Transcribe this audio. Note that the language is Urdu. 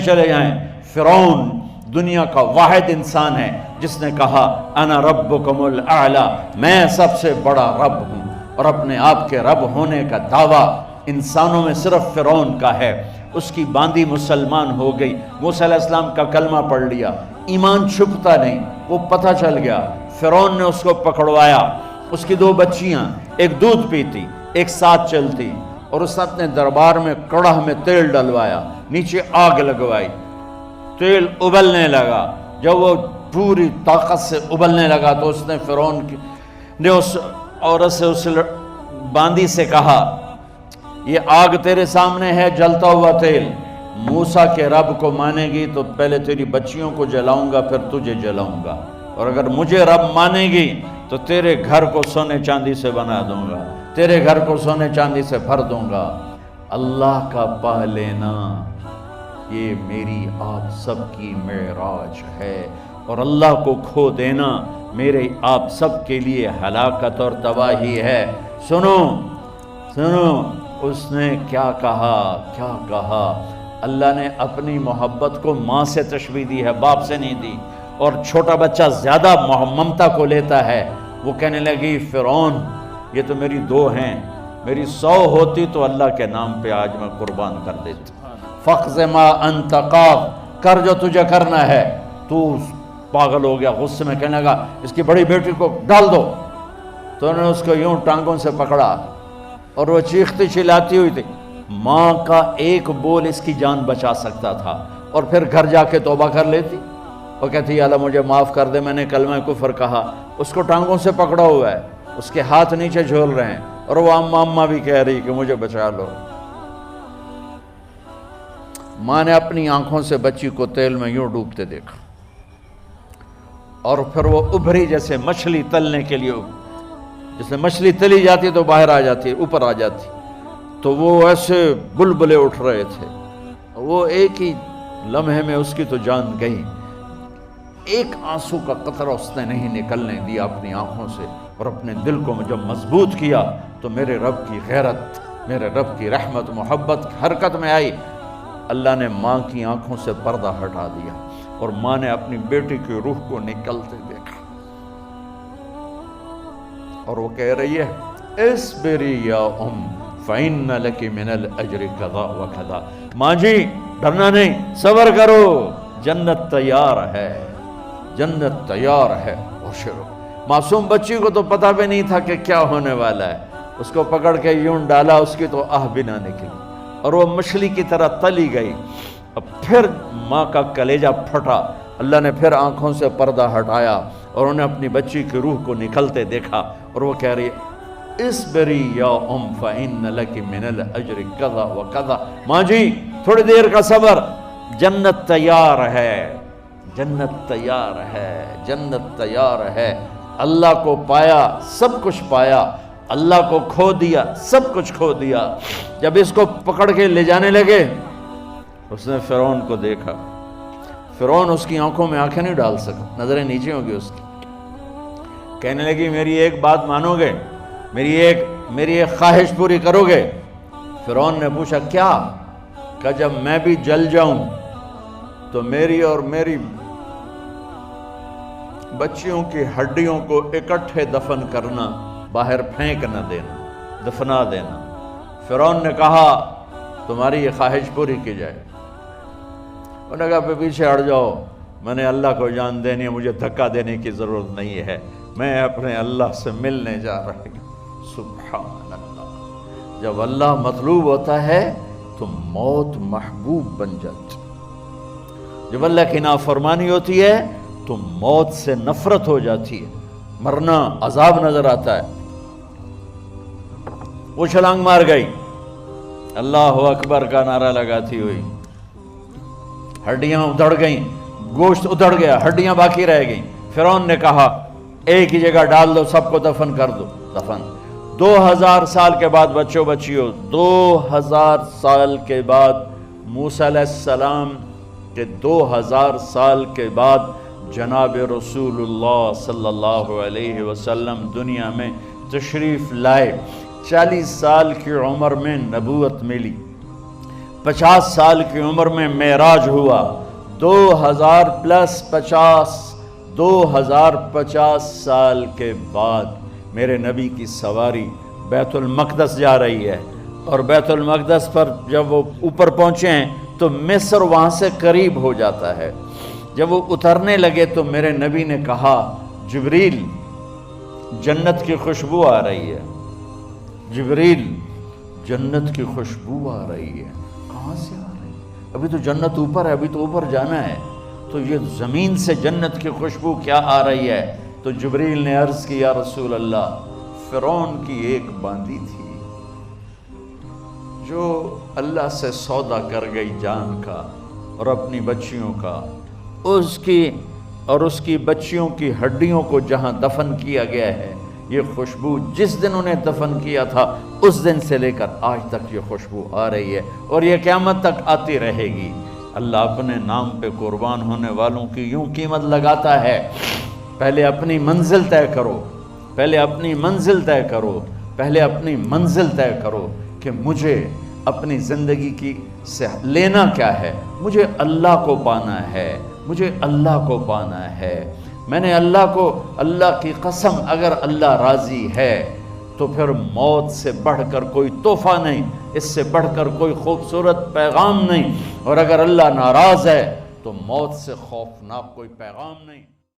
چلے جائیں۔ فرعون دنیا کا واحد انسان ہے جس نے کہا انا ربکم الاعلی، میں سب سے بڑا رب ہوں، اور اپنے آپ کے رب ہونے کا دعویٰ انسانوں میں صرف فرعون کا ہے۔ اس کی باندی مسلمان ہو گئی، موسیٰ علیہ السلام کا کلمہ پڑھ لیا، ایمان چھپتا نہیں، وہ پتہ چل گیا۔ فرعون نے اس کو پکڑوایا، اس کی 2 بچیاں، ایک دودھ پیتی ایک ساتھ چلتی، اور اس نے اپنے دربار میں کڑاہ میں تیل ڈلوایا، نیچے آگ لگوائی، تیل ابلنے لگا۔ جب وہ پوری طاقت سے ابلنے لگا تو اس نے فرعون نے اس عورت سے، اس باندی سے کہا یہ آگ تیرے سامنے ہے، جلتا ہوا تیل، موسیٰ کے رب کو مانے گی تو پہلے تیری بچیوں کو جلاؤں گا، پھر تجھے جلاؤں گا، اور اگر مجھے رب مانے گی تو تیرے گھر کو سونے چاندی سے بنا دوں گا، تیرے گھر کو سونے چاندی سے بھر دوں گا۔ اللہ کا پا لینا یہ میری آپ سب کی معراج ہے، اور اللہ کو کھو دینا میرے آپ سب کے لیے ہلاکت اور تباہی ہے۔ سنو سنو، اس نے کیا کہا؟ اللہ نے اپنی محبت کو ماں سے تشبیہ دی ہے، باپ سے نہیں دی، اور چھوٹا بچہ زیادہ ممتا کو لیتا ہے۔ وہ کہنے لگی فرعون یہ تو میری 2 ہیں، میری 100 ہوتی تو اللہ کے نام پہ آج میں قربان کر دیتا۔ فَقْضِ مَا أَنْتَ قَاضٍ، کر جو تجھے کرنا ہے۔ تو پاگل ہو گیا، غصے میں کہنے لگا اس کی بڑی بیٹی کو ڈال دو۔ تو انہوں نے اس کو یوں ٹانگوں سے پکڑا، اور وہ چیختی چلاتی ہوئی تھی۔ ماں کا ایک بول اس کی جان بچا سکتا تھا، اور پھر گھر جا کے توبہ کر لیتی، وہ کہتی اللہ مجھے معاف کر دے، میں نے کلمہ کفر کہا۔ اس کو ٹانگوں سے پکڑا ہوا ہے، اس کے ہاتھ نیچے جھول رہے ہیں، اور وہ اماں بھی کہہ رہی کہ مجھے بچا لو۔ ماں نے اپنی آنکھوں سے بچی کو تیل میں یوں ڈوبتے دیکھا، اور پھر وہ ابھری جیسے مچھلی تلنے کے لیے، جیسے مچھلی تلی جاتی تو باہر آ جاتی، اوپر آ جاتی، تو وہ ایسے بلبلے اٹھ رہے تھے۔ وہ ایک ہی لمحے میں اس کی تو جان گئی، ایک آنسو کا قطرہ اس نے نہیں نکلنے دیا اپنی آنکھوں سے، اور اپنے دل کو جب مضبوط کیا تو میرے رب کی غیرت، میرے رب کی رحمت محبت حرکت میں آئی۔ اللہ نے ماں کی آنکھوں سے پردہ ہٹا دیا، اور ماں نے اپنی بیٹی کی روح کو نکلتے دیکھا، اور وہ کہہ رہی ہے اصبری یا فإن لک من الأجر کذا وکذا۔ ماں جی ڈرنا نہیں، صبر کرو، جنت تیار ہے، جنت تیار ہے۔ معصوم بچی کو تو پتہ بھی نہیں تھا کہ کیا ہونے والا ہے، اس کو پکڑ کے یوں ڈالا، اس کی تو آہ بھی نہ نکلی، اور وہ مچھلی کی طرح تلی گئی۔ اب پھر ماں کا کلیجہ پھٹا، اللہ نے پھر آنکھوں سے پردہ ہٹایا، اور انہیں اپنی بچی کی روح کو نکلتے دیکھا، اور وہ کہہ رہی ہے اصبری یا فإن لک من الأجر کذا وکذا۔ ماں جی تھوڑی دیر کا صبر، جنت تیار ہے، جنت تیار ہے، جنت تیار ہے۔ اللہ کو پایا سب کچھ پایا، اللہ کو کھو دیا سب کچھ کھو دیا۔ جب اس کو پکڑ کے لے جانے لگے، اس نے فرعون کو دیکھا، فرعون اس کی آنکھوں میں آنکھیں نہیں ڈال سکا، نظریں نیچے ہوں گی اس کی۔ کہنے لگی میری ایک بات مانو گے، میری ایک خواہش پوری کرو گے؟ فرعون نے پوچھا کیا؟ کہ جب میں بھی جل جاؤں تو میری اور میری بچیوں کی ہڈیوں کو اکٹھے دفن کرنا، باہر پھینک نہ دینا، دفنا دینا۔ فرعون نے کہا تمہاری یہ خواہش پوری کی جائے۔ انہوں نے کہا پیچھے ہٹ جاؤ، میں نے اللہ کو جان دینی ہے، مجھے دھکا دینے کی ضرورت نہیں ہے، میں اپنے اللہ سے ملنے جا رہا ہوں۔ سبحان اللہ، جب اللہ مطلوب ہوتا ہے تو موت محبوب بن جاتی، جب اللہ کی نافرمانی ہوتی ہے تو موت سے نفرت ہو جاتی ہے، مرنا عذاب نظر آتا ہے۔ وہ چھلانگ مار گئی، اللہ اکبر کا نعرہ لگاتی ہوئی، ہڈیاں ادھڑ گئیں، گوشت ادھڑ گیا، ہڈیاں باقی رہ گئیں۔ فرعون نے کہا ایک ہی جگہ ڈال دو، سب کو دفن کر دو۔ دفن 2000 سال کے بعد، بچوں بچیوں 2000 سال کے بعد، موسیٰ علیہ السلام کے 2000 سال کے بعد جناب رسول اللہ صلی اللہ علیہ وسلم دنیا میں تشریف لائے۔ 40 سال کی عمر میں نبوت ملی، 50 سال کی عمر میں معراج ہوا، 2050 سال کے بعد میرے نبی کی سواری بیت المقدس جا رہی ہے، اور بیت المقدس پر جب وہ اوپر پہنچے ہیں تو مصر وہاں سے قریب ہو جاتا ہے۔ جب وہ اترنے لگے تو میرے نبی نے کہا جبریل جنت کی خوشبو آ رہی ہے، جبریل جنت کی خوشبو آ رہی ہے۔ کہاں سے آ رہی ہے؟ ابھی تو جنت اوپر ہے، ابھی تو اوپر جانا ہے، تو یہ زمین سے جنت کی خوشبو کیا آ رہی ہے؟ تو جبریل نے عرض کی یا رسول اللہ، فرعون کی ایک باندی تھی جو اللہ سے سودا کر گئی جان کا اور اپنی بچیوں کا، اس کی بچیوں کی ہڈیوں کو جہاں دفن کیا گیا ہے، یہ خوشبو جس دن انہیں دفن کیا تھا اس دن سے لے کر آج تک یہ خوشبو آ رہی ہے، اور یہ قیامت تک آتی رہے گی۔ اللہ اپنے نام پہ قربان ہونے والوں کی یوں قیمت لگاتا ہے، پہلے اپنی منزل طے کرو، پہلے اپنی منزل طے کرو، پہلے اپنی منزل طے کرو کہ مجھے اپنی زندگی کی سے لینا کیا ہے، مجھے اللہ کو پانا ہے، مجھے اللہ کو پانا ہے۔ میں نے اللہ کی قسم، اگر اللہ راضی ہے تو پھر موت سے بڑھ کر کوئی تحفہ نہیں، اس سے بڑھ کر کوئی خوبصورت پیغام نہیں، اور اگر اللہ ناراض ہے تو موت سے خوفناک کوئی پیغام نہیں۔